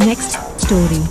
Next story.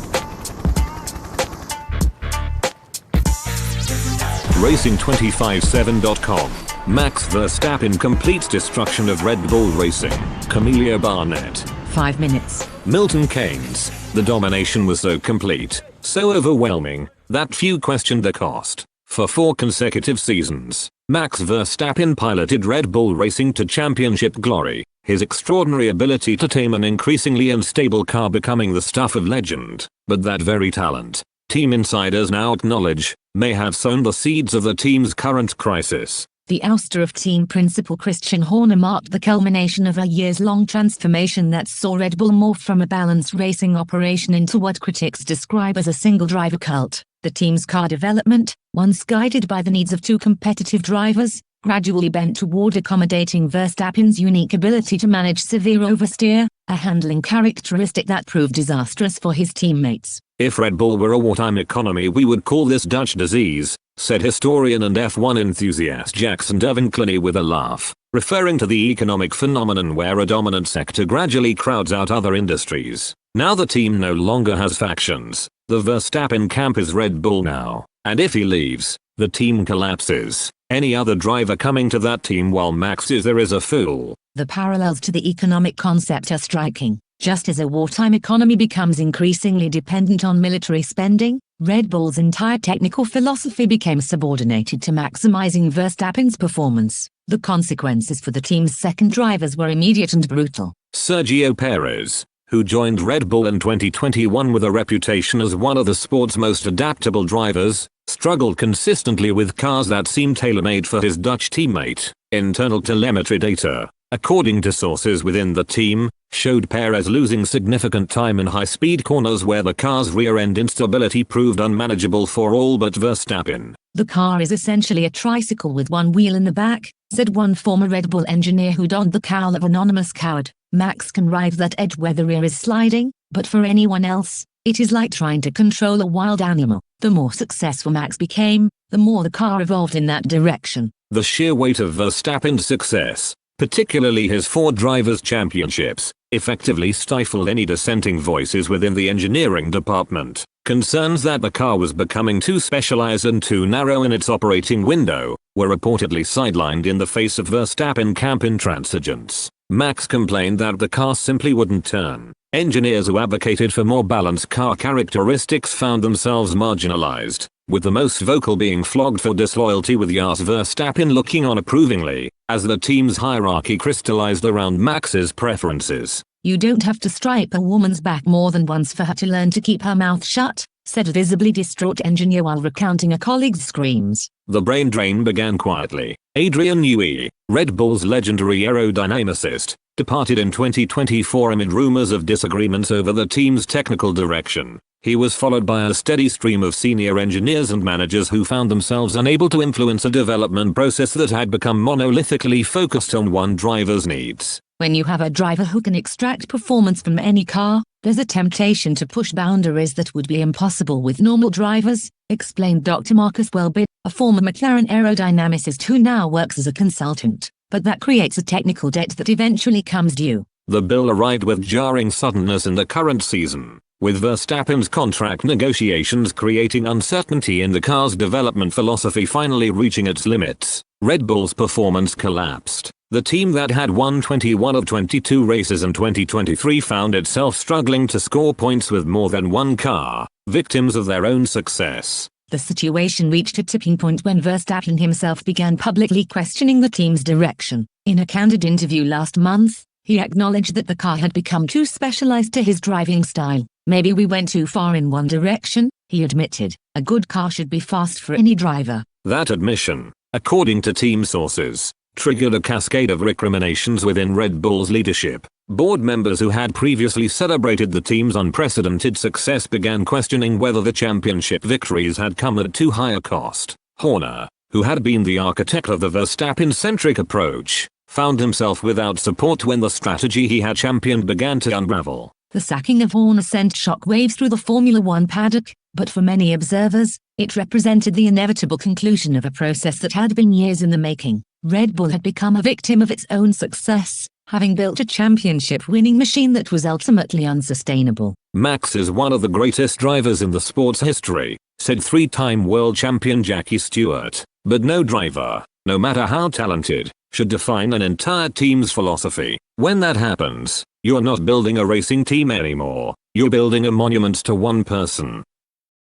Racing257.com. Max Verstappen completes destruction of Red Bull Racing. Camelia Barnett. 5 minutes. Milton Keynes. The domination was so complete, so overwhelming, that few questioned the cost. For 4 consecutive seasons, Max Verstappen piloted Red Bull Racing to championship glory, his extraordinary ability to tame an increasingly unstable car becoming the stuff of legend. But that very talent, team insiders now acknowledge, may have sown the seeds of the team's current crisis. The ouster of team principal Christian Horner marked the culmination of a years-long transformation that saw Red Bull morph from a balanced racing operation into what critics describe as a single-driver cult. The team's car development, once guided by the needs of 2 competitive drivers, gradually bent toward accommodating Verstappen's unique ability to manage severe oversteer, a handling characteristic that proved disastrous for his teammates. If Red Bull were a wartime economy, we would call this Dutch disease, said historian and F1 enthusiast Jackson Devinclany with a laugh, referring to the economic phenomenon where a dominant sector gradually crowds out other industries. Now the team no longer has factions. The Verstappen camp is Red Bull now, and if he leaves, the team collapses. Any other driver coming to that team while Max is there is a fool. The parallels to the economic concept are striking. Just as a wartime economy becomes increasingly dependent on military spending, Red Bull's entire technical philosophy became subordinated to maximizing Verstappen's performance. The consequences for the team's second drivers were immediate and brutal. Sergio Perez, who joined Red Bull in 2021 with a reputation as one of the sport's most adaptable drivers, struggled consistently with cars that seemed tailor-made for his Dutch teammate. Internal telemetry data, according to sources within the team, showed Perez losing significant time in high-speed corners where the car's rear-end instability proved unmanageable for all but Verstappen. The car is essentially a tricycle with one wheel in the back, said one former Red Bull engineer who donned the cowl of anonymous coward. Max can ride that edge where the rear is sliding, but for anyone else, it is like trying to control a wild animal. The more successful Max became, the more the car evolved in that direction. The sheer weight of Verstappen's success, particularly his 4 drivers' championships, effectively stifled any dissenting voices within the engineering department. Concerns that the car was becoming too specialized and too narrow in its operating window were reportedly sidelined in the face of Verstappen camp intransigence. Max complained that the car simply wouldn't turn. Engineers who advocated for more balanced car characteristics found themselves marginalized, with the most vocal being flogged for disloyalty with Jos Verstappen looking on approvingly, as the team's hierarchy crystallized around Max's preferences. You don't have to stripe a woman's back more than once for her to learn to keep her mouth shut, said a visibly distraught engineer while recounting a colleague's screams. The brain drain began quietly. Adrian Newey, Red Bull's legendary aerodynamicist, departed in 2024 amid rumors of disagreements over the team's technical direction. He was followed by a steady stream of senior engineers and managers who found themselves unable to influence a development process that had become monolithically focused on one driver's needs. When you have a driver who can extract performance from any car, there's a temptation to push boundaries that would be impossible with normal drivers, explained Dr. Marcus Welby, a former McLaren aerodynamicist who now works as a consultant. But that creates a technical debt that eventually comes due. The bill arrived with jarring suddenness in the current season, with Verstappen's contract negotiations creating uncertainty in the car's development philosophy finally reaching its limits. Red Bull's performance collapsed. The team that had won 21 of 22 races in 2023 found itself struggling to score points with more than one car, victims of their own success. The situation reached a tipping point when Verstappen himself began publicly questioning the team's direction. In a candid interview last month, he acknowledged that the car had become too specialized to his driving style. Maybe we went too far in one direction, he admitted. A good car should be fast for any driver. That admission, according to team sources, triggered a cascade of recriminations within Red Bull's leadership. Board members who had previously celebrated the team's unprecedented success began questioning whether the championship victories had come at too high a cost. Horner, who had been the architect of the Verstappen-centric approach, found himself without support when the strategy he had championed began to unravel. The sacking of Horner sent shockwaves through the Formula One paddock, but for many observers, it represented the inevitable conclusion of a process that had been years in the making. Red Bull had become a victim of its own success, having built a championship-winning machine that was ultimately unsustainable. Max is one of the greatest drivers in the sport's history, said three-time world champion Jackie Stewart, but no driver, no matter how talented, should define an entire team's philosophy. When that happens, you're not building a racing team anymore, you're building a monument to one person.